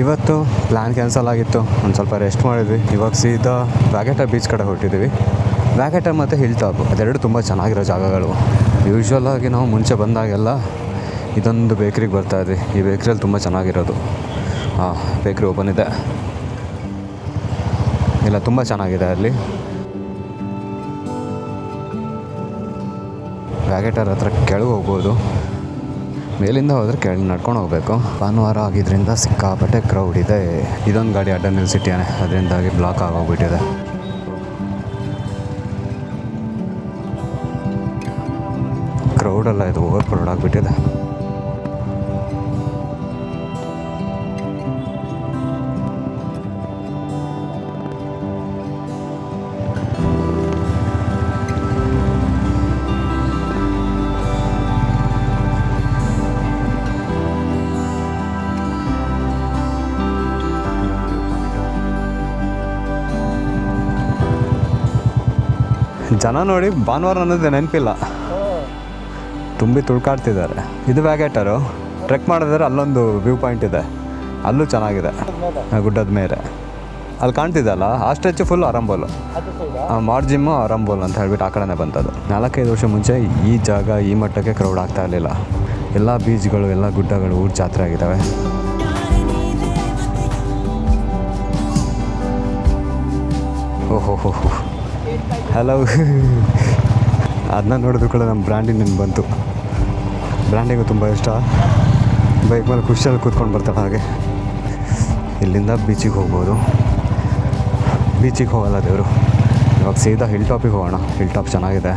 ಇವತ್ತು plan cancel ಆಗಿತ್ತು, ಒಂದು ಸ್ವಲ್ಪ ರೆಸ್ಟ್ ಮಾಡಿದ್ವಿ. ಇವಾಗ ಸೀದಾ ವ್ಯಾಗೇಟರ್ ಬೀಚ್ ಕಡೆ ಹೊರಟಿದ್ದೀವಿ. ವ್ಯಾಗೇಟರ್ ಮತ್ತು ಹಿಲ್ ಟಾಪ್ ಅದೆರಡು ತುಂಬ ಚೆನ್ನಾಗಿರೋ ಜಾಗಗಳು. ಯೂಶ್ವಲಾಗಿ ನಾವು ಮುಂಚೆ ಬಂದಾಗೆಲ್ಲ ಇದೊಂದು ಬೇಕ್ರಿಗೆ ಬರ್ತಾಯಿದ್ವಿ. ಈ ಬೇಕ್ರಿಯಲ್ಲಿ ತುಂಬ ಚೆನ್ನಾಗಿರೋದು. ಬೇಕ್ರಿ ಓಪನ್ ಇದೆ, ಇಲ್ಲ ತುಂಬ ಚೆನ್ನಾಗಿದೆ ಅಲ್ಲಿ. ವ್ಯಾಗೇಟರ್ ಹತ್ರ ಕೆಳಗೆ ಹೋಗ್ಬೋದು, ಮೇಲಿಂದ ಹೋದರೆ ಕೆಳಗೆ ನಡ್ಕೊಂಡು ಹೋಗಬೇಕು. ಭಾನುವಾರ ಆಗಿದ್ದರಿಂದ ಸಿಕ್ಕಾಪಟ್ಟೆ ಕ್ರೌಡ್ ಇದೆ. ಇದೊಂದು ಗಾಡಿ ಅಡ್ಡ ನಿಲ್ಸಿಟ್ಟಿಯಾನೆ, ಅದರಿಂದಾಗಿ ಬ್ಲಾಕ್ ಆಗೋಗ್ಬಿಟ್ಟಿದೆ. ಕ್ರೌಡೆಲ್ಲ ಇದು ಓವರ್ ಕ್ರೌಡ್ ಆಗಿಬಿಟ್ಟಿದೆ. ಜನ ನೋಡಿ ಭಾನುವಾರ ಅನ್ನೋದು ನೆನಪಿಲ್ಲ, ತುಂಬಿ ತುಳ್ಕಾಡ್ತಿದ್ದಾರೆ. ಇದು ವ್ಯಾಗೇಟರು. ಟ್ರೆಕ್ ಮಾಡಿದ್ರೆ ಅಲ್ಲೊಂದು ವ್ಯೂ ಪಾಯಿಂಟ್ ಇದೆ, ಅಲ್ಲೂ ಚೆನ್ನಾಗಿದೆ. ಗುಡ್ಡದ ಮೇಲೆ ಅಲ್ಲಿ ಕಾಣ್ತಿದ್ದಲ್ಲ, ಆ ಸ್ಟ್ರೆಚ್ ಫುಲ್ ಅರಂಬೋಲು, ಮಾರ್ಜಿಮ್ಮು ಅರಂಬೋಲ್ ಅಂತ ಹೇಳ್ಬಿಟ್ಟು ಆ ಕಡೆನೇ ಬಂತದ್ದು. 4-5 ವರ್ಷ ಮುಂಚೆ ಈ ಜಾಗ ಈ ಮಟ್ಟಕ್ಕೆ ಕ್ರೌಡ್ ಆಗ್ತಾ ಇರಲಿಲ್ಲ. ಎಲ್ಲ ಬೀಚ್ಗಳು, ಎಲ್ಲ ಗುಡ್ಡಗಳು ಊರು ಜಾತ್ರೆ ಆಗಿದ್ದಾವೆ. ಓಹೋ ಹಲೋ. ಅದನ್ನ ನೋಡಿದ್ರು ಕೂಡ ನಮ್ಮ ಬ್ರ್ಯಾಂಡಿನ ನೆನಪು ಬಂತು. ಬ್ರ್ಯಾಂಡಿಗೂ ತುಂಬ ಇಷ್ಟ. ಬೈಕ್ ಮೇಲೆ ಖುಷಿಯಲ್ಲಿ ಕೂತ್ಕೊಂಡು ಬರ್ತಾಳೆ ಹಾಗೆ. ಇಲ್ಲಿಂದ ಬೀಚಿಗೆ ಹೋಗ್ಬೋದು. ಬೀಚಿಗೆ ಹೋಗಲ್ಲ ದೇವರು. ಇವಾಗ ಸೀದಾ ಹಿಲ್ ಟಾಪಿಗೆ ಹೋಗೋಣ. ಹಿಲ್ ಟಾಪ್ ಚೆನ್ನಾಗಿದೆ.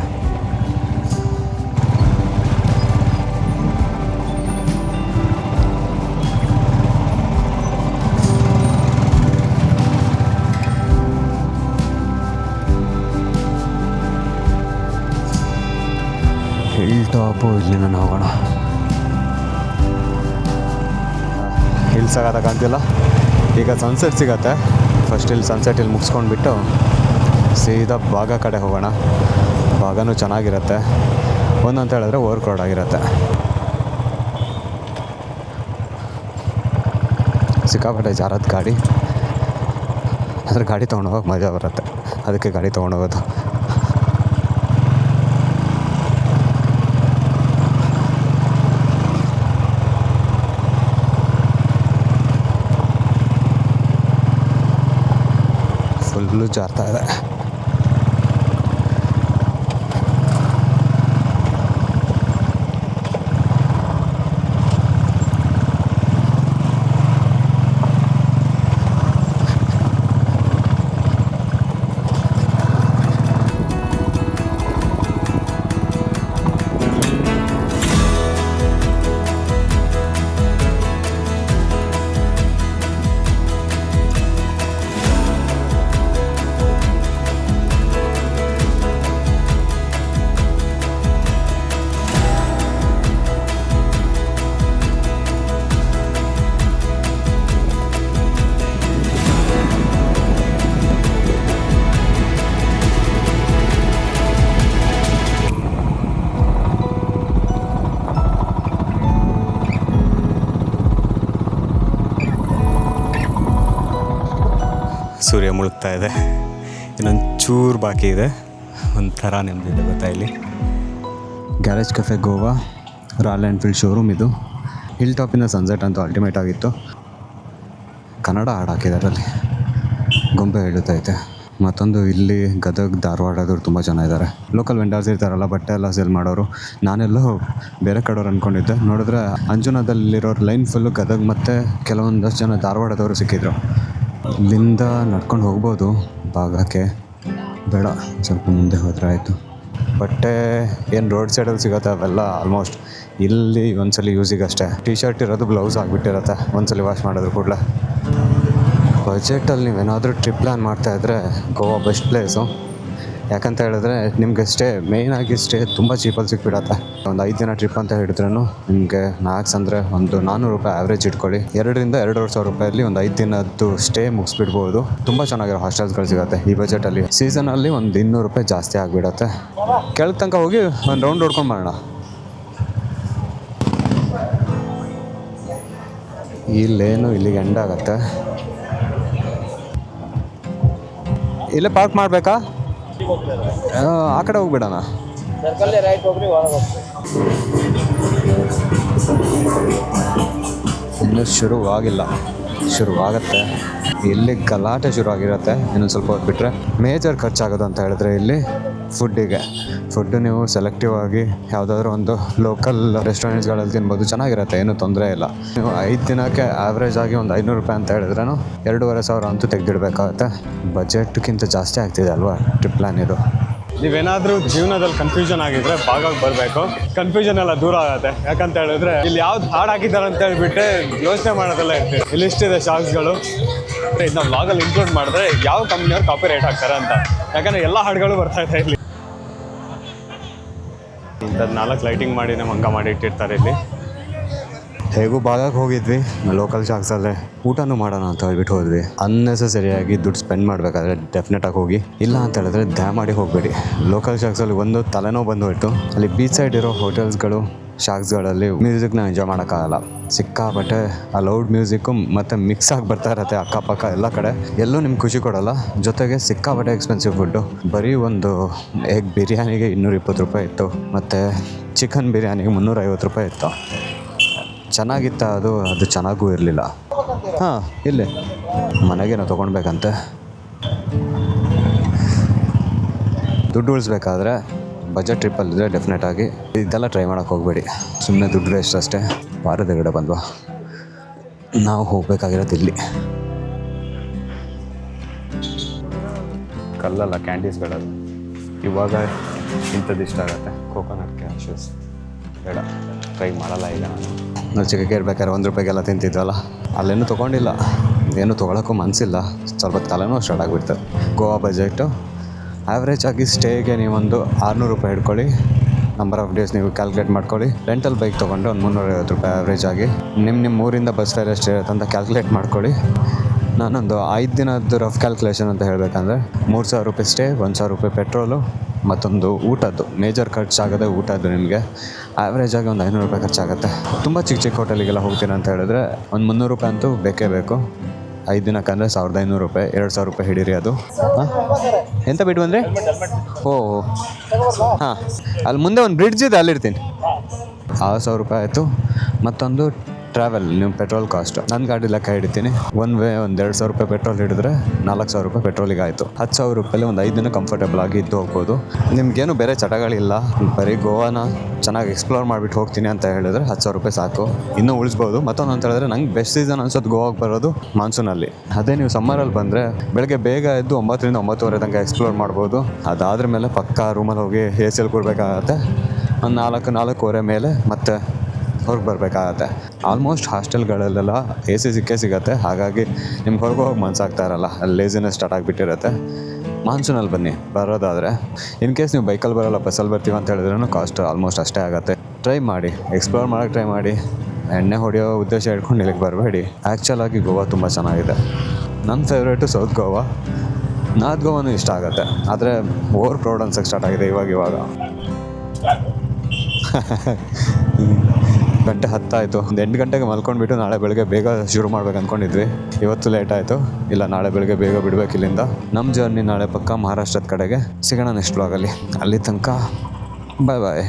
ಹಿಲ್ ಟಾಪು ಇಲ್ಲಿಂದ ಹೋಗೋಣ. ಹಿಲ್ಸ್ ಆಗೋದ ಕಾಣ್ತಿಲ್ಲ. ಈಗ ಸನ್ಸೆಟ್ ಸಿಗತ್ತೆ. ಫಸ್ಟ್ ಇಲ್ಲಿ ಸನ್ಸೆಟ್ ಇಲ್ಲಿ ಮುಗಿಸ್ಕೊಂಡ್ಬಿಟ್ಟು ಸೀದಾ ಬಾಗ ಕಡೆ ಹೋಗೋಣ. ಬಾಗನೂ ಚೆನ್ನಾಗಿರುತ್ತೆ. ಒಂದಂತ ಹೇಳಿದ್ರೆ ಓವರ್ ಕ್ರೌಡ್ ಆಗಿರುತ್ತೆ. ಸಿಕ್ಕಾಪಟ್ಟೆ ಜಾರದ ಗಾಡಿ, ಆದರೆ ಗಾಡಿ ತೊಗೊಂಡೋಗೋಕೆ ಮಜಾ ಬರುತ್ತೆ. ಅದಕ್ಕೆ ಗಾಡಿ ತೊಗೊಂಡೋಗೋದು. ಫುಲ್ಲು ಜಾರ್ತಾ ಇದೆ. ಸೂರ್ಯ ಮುಳುಗ್ತಾ ಇದೆ. ಇನ್ನೊಂದು ಚೂರು ಬಾಕಿ ಇದೆ. ಒಂಥರ ನೆಮ್ಮದಿದೆ ಗೊತ್ತಾ. ಇಲ್ಲಿ garage cafe Goa, royal Enfield showroom ಇದು. ಹಿಲ್ ಟಾಪಿನ ಸನ್ಸೆಟ್ ಅಂತೂ ಅಲ್ಟಿಮೇಟ್ ಆಗಿತ್ತು. ಕನ್ನಡ ಹಾಡು ಹಾಕಿದ್ದಾರೆ ಅಲ್ಲಿ, ಗೊಂಬೆ ಹೇಳುತ್ತೈತೆ. ಮತ್ತೊಂದು ಇಲ್ಲಿ ಗದಗ ಧಾರವಾಡದವ್ರು ತುಂಬ ಜನ ಇದ್ದಾರೆ. ಲೋಕಲ್ ವೆಂಡರ್ಸ್ ಇರ್ತಾರಲ್ಲ, ಬಟ್ಟೆ ಎಲ್ಲ ಸೇಲ್ ಮಾಡೋರು. ನಾನೆಲ್ಲೋ ಬೇರೆ ಕಡೆಯವ್ರು ಅಂದ್ಕೊಂಡಿದ್ದೆ. ನೋಡಿದ್ರೆ ಅಂಜನಾದಲ್ಲಿರೋರು ಲೈನ್ ಫುಲ್ಲು ಗದಗ ಮತ್ತು ಕೆಲವೊಂದಷ್ಟು ಜನ ಧಾರವಾಡದವರು ಸಿಕ್ಕಿದ್ರು. ಇಲ್ಲಿಂದ ನಡ್ಕೊಂಡು ಹೋಗ್ಬೋದು ಭಾಗಕ್ಕೆ. ಬೇಡ, ಸ್ವಲ್ಪ ಮುಂದೆ ಹೋದರೆ ಆಯಿತು. ಬಟ್ಟೆ ಏನು ರೋಡ್ ಸೈಡಲ್ಲಿ ಸಿಗುತ್ತೆ ಅವೆಲ್ಲ ಆಲ್ಮೋಸ್ಟ್ ಇಲ್ಲಿ ಒಂದ್ಸಲ ಯೂಸಿಗೆ ಅಷ್ಟೇ. ಟಿ ಶರ್ಟ್ ಇರೋದು ಬ್ಲೌಸ್ ಆಗಿಬಿಟ್ಟಿರುತ್ತೆ ಒಂದ್ಸಲ ವಾಶ್ ಮಾಡಿದ್ರು ಕೂಡಲೇ. ಬಜೆಟಲ್ಲಿ ನೀವೇನಾದರೂ ಟ್ರಿಪ್ ಪ್ಲ್ಯಾನ್ ಮಾಡ್ತಾಯಿದ್ರೆ ಗೋವಾ ಬೆಸ್ಟ್ ಪ್ಲೇಸು. ಯಾಕಂತ ಹೇಳಿದ್ರೆ ನಿಮಗೆ ಮೇಯ್ನಾಗಿ ಸ್ಟೇ ತುಂಬ ಚೀಪಲ್ಲಿ ಸಿಕ್ಬಿಡತ್ತೆ. ಒಂದು 5 ದಿನ ಟ್ರಿಪ್ ಅಂತ ಹೇಳಿದ್ರೂ ನಿಮಗೆ ಮ್ಯಾಕ್ಸ್ ಅಂದರೆ ಒಂದು 400 ರೂಪಾಯಿ ಆವ್ರೇಜ್ ಇಟ್ಕೊಳ್ಳಿ. 2,000-2,500 ರೂಪಾಯಲ್ಲಿ ಒಂದು 5 ದಿನದ್ದು ಸ್ಟೇ ಮುಗಿಸ್ಬಿಡ್ಬೋದು. ತುಂಬ ಚೆನ್ನಾಗಿರೋ ಹಾಸ್ಟೆಲ್ಸ್ಗಳು ಸಿಗುತ್ತೆ ಈ ಬಜೆಟಲ್ಲಿ. ಸೀಸನಲ್ಲಿ ಒಂದು 200 ರೂಪಾಯಿ ಜಾಸ್ತಿ ಆಗಿಬಿಡತ್ತೆ. ಕೆಳಗೆ ತನಕ ಹೋಗಿ ಒಂದು ರೌಂಡ್ ಹೊಡ್ಕೊಂಡು ಬರೋಣ. ಇಲ್ಲೇನು ಇಲ್ಲಿಗೆ ಎಂಡ್ ಆಗತ್ತೆ. ಇಲ್ಲೇ ಪಾರ್ಕ್ ಮಾಡಬೇಕಾ? ಆ ಕಡೆ ಹೋಗ್ಬಿಡೋಣ. ಇನ್ನೂ ಶುರುವಾಗತ್ತೆ. ಇಲ್ಲಿ ಗಲಾಟೆ ಶುರುವಾಗಿರುತ್ತೆ. ಇನ್ನೊಂದು ಸ್ವಲ್ಪ ಹೊತ್ತು ಬಿಟ್ಟರೆ ಮೇಜರ್ ಖರ್ಚಾಗೋದು ಅಂತ ಹೇಳಿದ್ರೆ ಇಲ್ಲಿ ಫುಡ್ಡು ನೀವು ಸೆಲೆಕ್ಟಿವ್ ಆಗಿ ಯಾವುದಾದ್ರೂ ಒಂದು ಲೋಕಲ್ ರೆಸ್ಟೋರೆಂಟ್ಸ್ಗಳಲ್ಲಿ ತಿನ್ಬೋದು, ಚೆನ್ನಾಗಿರುತ್ತೆ, ಏನೂ ತೊಂದರೆ ಇಲ್ಲ. ನೀವು 5 ದಿನಕ್ಕೆ ಆವ್ರೇಜ್ ಆಗಿ ಒಂದು 500 ರೂಪಾಯಿ ಅಂತ ಹೇಳಿದ್ರೂ 2,500 ಅಂತೂ ತೆಗೆದಿಡಬೇಕಾಗತ್ತೆ. ಬಜೆಟ್ಗಿಂತ ಜಾಸ್ತಿ ಆಗ್ತಿದೆ ಅಲ್ವಾ ಟ್ರಿಪ್ ಪ್ಲ್ಯಾನ್ ಇದು. ನೀವೇನಾದರೂ ಜೀವನದಲ್ಲಿ ಕನ್ಫ್ಯೂಷನ್ ಆಗಿದ್ರೆ ಭಾಗಕ್ಕೆ ಬರಬೇಕು. ಕನ್ಫ್ಯೂಷನ್ ಎಲ್ಲ ದೂರ ಆಗುತ್ತೆ. ಯಾಕಂತ ಹೇಳಿದ್ರೆ ಇಲ್ಲಿ ಯಾವ್ದು ಹಾಡು ಹಾಕಿದ್ದಾರೆ ಅಂತ ಹೇಳ್ಬಿಟ್ಟೆ ಯೋಚನೆ ಮಾಡೋದೆಲ್ಲ ಇರ್ತೀವಿ. ಇಲ್ಲಿ ಇಷ್ಟಿದೆ ಶಾರ್ಟ್ಸ್ಗಳು. ಇದನ್ನ ವ್ಲಾಗಲ್ಲಿ ಇನ್ಕ್ಲೂಡ್ ಮಾಡಿದ್ರೆ ಯಾವ ಕಂಪ್ನಿಯವ್ರು ಕಾಪಿ ರೈಟ್ ಹಾಕ್ತಾರೆ ಅಂತ, ಯಾಕಂದರೆ ಎಲ್ಲ ಹಾಡುಗಳು ಬರ್ತಾ ಇದೆ ಇಲ್ಲಿ. ಇಂಥದ್ದು 4 ಲೈಟಿಂಗ್ ಮಾಡಿ ನಮ್ಮ ಹಂಗ ಮಾಡಿ ಇಟ್ಟಿರ್ತಾರೆ ಇಲ್ಲಿ. ಹೇಗೂ ಭಾಗಕ್ಕೆ ಹೋಗಿದ್ವಿ ಲೋಕಲ್ ಶಾಕ್ಸಲ್ಲೇ, ಊಟನೂ ಮಾಡೋಣ ಅಂತ ಹೇಳ್ಬಿಟ್ಟು ಹೋದ್ವಿ. ಅನ್ನೆಸರಿಯಾಗಿ ದುಡ್ಡು ಸ್ಪೆಂಡ್ ಮಾಡಬೇಕಾದ್ರೆ ಡೆಫಿನೆಟಾಗಿ ಹೋಗಿ, ಇಲ್ಲ ಅಂತ ಹೇಳಿದ್ರೆ ದಯಮಾಡಿ ಹೋಗಬೇಡಿ. ಲೋಕಲ್ ಶಾಕ್ಸಲ್ಲಿ ಒಂದು ತಲೆನೋವು ಬಂದುಬಿಟ್ಟು ಅಲ್ಲಿ ಬೀಚ್ ಸೈಡ್ ಇರೋ ಹೋಟೆಲ್ಸ್ಗಳು ಶಾಕ್ಸ್ಗಳಲ್ಲಿ ಮ್ಯೂಸಿಕ್ನ ಎಂಜಾಯ್ ಮಾಡೋಕ್ಕಾಗಲ್ಲ. ಸಿಕ್ಕಾಪಟ್ಟೆ ಆ ಲೌಡ್ ಮ್ಯೂಸಿಕ್ಕು ಮತ್ತು ಮಿಕ್ಸ್ ಆಗಿ ಬರ್ತಾ ಇರತ್ತೆ ಅಕ್ಕಪಕ್ಕ ಎಲ್ಲ ಕಡೆ. ಎಲ್ಲೂ ನಿಮ್ಗೆ ಖುಷಿ ಕೊಡೋಲ್ಲ. ಜೊತೆಗೆ ಸಿಕ್ಕಾಪಟ್ಟೆ ಎಕ್ಸ್ಪೆನ್ಸಿವ್ ಫುಡ್ಡು. ಬರೀ ಒಂದು ಎಗ್ ಬಿರಿಯಾನಿಗೆ 220 ರೂಪಾಯಿ ಇತ್ತು, ಮತ್ತು ಚಿಕನ್ ಬಿರಿಯಾನಿಗೆ 350 ರೂಪಾಯಿ ಇತ್ತು. ಚೆನ್ನಾಗಿತ್ತ ಅದು ಚೆನ್ನಾಗೂ ಇರಲಿಲ್ಲ. ಹಾಂ, ಇಲ್ಲೇ ಮನೆಗೇನೋ ತೊಗೊಳ್ಬೇಕಂತೆ. ದುಡ್ಡು ಉಳಿಸ್ಬೇಕಾದ್ರೆ ಬಜೆಟ್ ಟ್ರಿಪ್ಪಲ್ಲಿದ್ದರೆ ಡೆಫಿನೆಟಾಗಿ ಇದೆಲ್ಲ ಟ್ರೈ ಮಾಡೋಕ್ಕೆ ಹೋಗಬೇಡಿ. ಸುಮ್ಮನೆ ದುಡ್ಡು ವೇಸ್ಟ್ ಅಷ್ಟೇ. ವಾರದ ಗಿಡ ಬಂದ್ವಾ, ನಾವು ಹೋಗಬೇಕಾಗಿರೋದು ಇಲ್ಲಿ. ಕಲ್ಲಲ್ಲ, ಕ್ಯಾಂಡೀಸ್ಗಳಲ್ಲಿ. ಇವಾಗ ಇಂಥದ್ದು ಇಷ್ಟ ಆಗುತ್ತೆ. ಕೋಕೋನಟ್ ಕ್ಯಾಶ್ಯೂಸ್ ಬೇಡ, ಟ್ರೈ ಮಾಡಲ್ಲ ಈಗ. ನಾವು ಚಿಕ್ಕಕ್ಕೆ ಇರ್ಬೇಕಾದ್ರೆ 1 ರೂಪಾಯಿಗೆಲ್ಲ ತಿಂತಿದ್ವಲ್ಲ, ಅಲ್ಲೇನೂ ತೊಗೊಂಡಿಲ್ಲ. ಏನೂ ತೊಗೊಳಕ್ಕೂ ಮನಸ್ಸಿಲ್ಲ. ಸ್ವಲ್ಪ ತಲೆನೂ ಸ್ಟಾರ್ಟ್ ಆಗಿಬಿಡ್ತದೆ. ಗೋವಾ ಬಜೆಟು ಆ್ಯಾವ್ರೇಜ್ ಆಗಿ ಸ್ಟೇಗೆ ನೀವೊಂದು 600 ರೂಪಾಯಿ ಇಟ್ಕೊಳ್ಳಿ. ನಂಬರ್ ಆಫ್ ಡೇಸ್ ನೀವು ಕ್ಯಾಲ್ಕುಲೇಟ್ ಮಾಡ್ಕೊಳ್ಳಿ. ರೆಂಟಲ್ ಬೈಕ್ ತೊಗೊಂಡು ಒಂದು 350 ರೂಪಾಯಿ ಆ್ಯಾವ್ರೇಜ್ ಆಗಿ. ನಿಮ್ಮ ಊರಿಂದ ಬಸ್ ಫೇರ್ ಎಷ್ಟು ಇರುತ್ತೆ ಅಂತ ಕ್ಯಾಲ್ಕುಲೇಟ್ ಮಾಡ್ಕೊಳ್ಳಿ. ನಾನೊಂದು 5 ದಿನದ್ದು ರಫ್ ಕ್ಯಾಲ್ಕುಲೇಷನ್ ಅಂತ ಹೇಳಬೇಕಂದ್ರೆ 3,000 ರೂಪಾಯಿ ಸ್ಟೇ, 1,000 ರೂಪಾಯಿ ಪೆಟ್ರೋಲು, ಮತ್ತೊಂದು ಊಟದ್ದು ಮೇಜರ್ ಖರ್ಚಾಗದೆ ಊಟದ್ದು ನಿಮಗೆ ಆ್ಯಾವ್ರೇಜ್ ಆಗಿ ಒಂದು 500 ರೂಪಾಯಿ ಖರ್ಚಾಗುತ್ತೆ. ತುಂಬ ಚಿಕ್ಕ ಹೋಟೆಲಿಗೆಲ್ಲ ಹೋಗ್ತೀನಿ ಅಂತ ಹೇಳಿದ್ರೆ ಒಂದು 300 ರೂಪಾಯಿ ಅಂತೂ ಬೇಕೇ ಬೇಕು. 5 ದಿನಕ್ಕಂದರೆ 1,500 ರೂಪಾಯಿ, 2,000 ರೂಪಾಯಿ ಹಿಡೀರಿ ಅದು. ಹಾಂ, ಎಂತ ಬಿಟ್ಟು ಬಂದರೆ? ಹಾಂ, ಅಲ್ಲಿ ಮುಂದೆ ಒಂದು ಬ್ರಿಡ್ಜ್ ಇದೆ, ಅಲ್ಲಿರ್ತೀನಿ. 6,000 ರೂಪಾಯಿ ಆಯಿತು. ಮತ್ತೊಂದು ಟ್ರಾವೆಲ್, ನೀವು ಪೆಟ್ರೋಲ್ ಕಾಸ್ಟ್. ನನ್ನ ಗಾಡಿ ಲೆಕ್ಕ ಹಿಡಿತೀನಿ. ಒಂದು 2,000 ರೂಪಾಯಿ ಪೆಟ್ರೋಲ್ ಹಿಡಿದ್ರೆ 4,000 ರೂಪಾಯಿ ಪೆಟ್ರೋಲಿಗೆ ಆಯಿತು. 10,000 ರೂಪಾಯಲ್ಲಿ ಒಂದು 5 ದಿನ ಕಂಫರ್ಟೇಬಲ್ ಆಗಿ ಇದ್ದು ಹೋಗ್ಬೋದು. ನಿಮಗೇನು ಬೇರೆ ಚಟಗಳಿಲ್ಲ, ಬರೀ ಗೋವಾನ ಚೆನ್ನಾಗಿ ಎಕ್ಸ್ಪ್ಲೋರ್ ಮಾಡಿಬಿಟ್ಟು ಹೋಗ್ತೀನಿ ಅಂತ ಹೇಳಿದ್ರೆ 10,000 ರೂಪಾಯಿ ಸಾಕು. ಇನ್ನೂ ಉಳಿಸ್ಬೋದು. ಮತ್ತೊಂದು ಅಂತ ಹೇಳಿದ್ರೆ ನಂಗೆ ಬೆಸ್ಟ್ ಸೀಸನ್ ಅನ್ಸೋದು ಗೋವಾಗೆ ಬರೋದು ಮಾನ್ಸೂನಲ್ಲಿ. ಅದೇ ನೀವು ಸಮ್ಮರಲ್ಲಿ ಬಂದರೆ ಬೆಳಗ್ಗೆ ಬೇಗ ಎದ್ದು 9 ರಿಂದ 9:30 ತನಕ ಎಕ್ಸ್ಪ್ಲೋರ್ ಮಾಡ್ಬೋದು. ಅದಾದ್ರ ಮೇಲೆ ಪಕ್ಕಾ ರೂಮಲ್ಲಿ ಹೋಗಿ ಎಸಿಯಲ್ಲಿ ಕೂರಬೇಕಾಗತ್ತೆ. ಒಂದು 4-4:15 ಮೇಲೆ ಮತ್ತೆ ಹೊರಗೆ ಬರಬೇಕಾಗತ್ತೆ. ಆಲ್ಮೋಸ್ಟ್ ಹಾಸ್ಟೆಲ್ಗಳಲ್ಲೆಲ್ಲ AC ಸಿಕ್ಕೇ ಸಿಗುತ್ತೆ. ಹಾಗಾಗಿ ನಿಮ್ಗೆ ಹೊರಗೆ ಹೋಗಿ ಮನಸ್ಸಾಗ್ತಾ ಇರಲ್ಲ, ಅಲ್ಲಿ ಲೇಸಿನೆಸ್ ಸ್ಟಾರ್ಟ್ ಆಗಿಬಿಟ್ಟಿರುತ್ತೆ. ಮಾನ್ಸೂನಲ್ಲಿ ಬನ್ನಿ ಬರೋದಾದರೆ. ಇನ್ ಕೇಸ್ ನೀವು ಬೈಕಲ್ಲಿ ಬರೋಲ್ಲ, ಬಸ್ಸಲ್ಲಿ ಬರ್ತೀವಿ ಅಂತ ಹೇಳಿದ್ರೂ ಕಾಸ್ಟ್ ಆಲ್ಮೋಸ್ಟ್ ಅಷ್ಟೇ ಆಗುತ್ತೆ. ಟ್ರೈ ಮಾಡಿ, ಎಕ್ಸ್ಪ್ಲೋರ್ ಮಾಡೋಕ್ಕೆ ಟ್ರೈ ಮಾಡಿ. ಎಣ್ಣೆ ಹೊಡೆಯೋ ಉದ್ದೇಶ ಇಟ್ಕೊಂಡು ಇಲ್ಲಿಗೆ ಬರಬೇಡಿ. ಆ್ಯಕ್ಚುಲಾಗಿ ಗೋವಾ ತುಂಬ ಚೆನ್ನಾಗಿದೆ. ನನ್ನ ಫೇವ್ರೇಟು ಸೌತ್ ಗೋವಾ. ನಾರ್ತ್ ಗೋವಾನೂ ಇಷ್ಟ ಆಗುತ್ತೆ, ಆದರೆ ಓವರ್ ಪ್ರೌಡ್ ಅನ್ಸೋಕ್ಕೆ ಸ್ಟಾರ್ಟ್ ಆಗಿದೆ ಇವಾಗ. ಗಂಟೆ 10 ಆಯಿತು. ಒಂದು 8 ಗಂಟೆಗೆ ಮಲ್ಕೊಂಡ್ಬಿಟ್ಟು ನಾಳೆ ಬೆಳಗ್ಗೆ ಬೇಗ ಶುರು ಮಾಡ್ಬೇಕು ಅಂದ್ಕೊಂಡಿದ್ವಿ. ಇವತ್ತು ಲೇಟ್ ಆಯಿತು. ಇಲ್ಲ, ನಾಳೆ ಬೆಳಗ್ಗೆ ಬೇಗ ಬಿಡಬೇಕು ಇಲ್ಲಿಂದ. ನಮ್ಮ ಜರ್ನಿ ನಾಳೆ ಪಕ್ಕ ಮಹಾರಾಷ್ಟ್ರದ ಕಡೆಗೆ. ಸಿಗೋಣ ನೆಕ್ಸ್ಟ್ ವ್ಲಾಗಲ್ಲಿ. ಅಲ್ಲಿ ತನಕ ಬಾಯ್ ಬಾಯ್.